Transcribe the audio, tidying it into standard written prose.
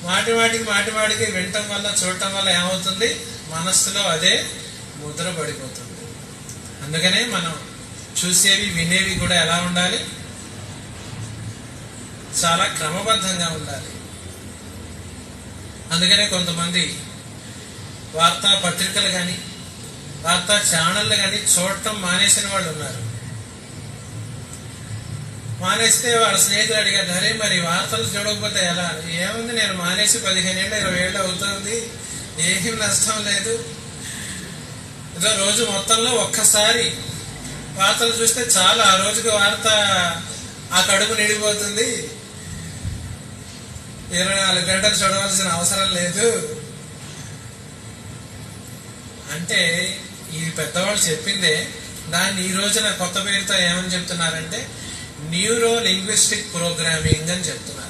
మాటిమాటికి వినటం వల్ల చూడటం వల్ల ఏమవుతుంది, మనస్సులో అదే ముద్ర పడిపోతుంది. అందుకనే మనం చూసేవి వినేవి కూడా ఎలా ఉండాలి, చాలా క్రమబద్ధంగా ఉండాలి. అందుకనే కొంతమంది వార్తా పత్రికలు కానీ వార్తా ఛానళ్ళు కానీ చూడటం మానేసిన వాళ్ళు ఉన్నారు. మానేస్తే వాళ్ళ స్నేహితులు అడిగారు, అరే మరి వార్తలు చూడకపోతే ఎలా? ఏముంది, నేను మానేసి 15 ఏళ్ళు 20 ఏళ్ళు అవుతుంది, ఏం నష్టం లేదు. ఏదో రోజు మొత్తంలో ఒక్కసారి వార్తలు చూస్తే చాలా, ఆ రోజుకి వార్త ఆ కడుపు నిండిపోతుంది, 24 గంటలు చూడవలసిన అవసరం లేదు అంటే ఇది పెద్దవాళ్ళు చెప్పిందే. దాన్ని ఈ రోజున కొత్త పేరుతో ఏమని చెప్తున్నారంటే న్యూరో లింగ్విస్టిక్ ప్రోగ్రామింగ్ అని చెప్తున్నారు.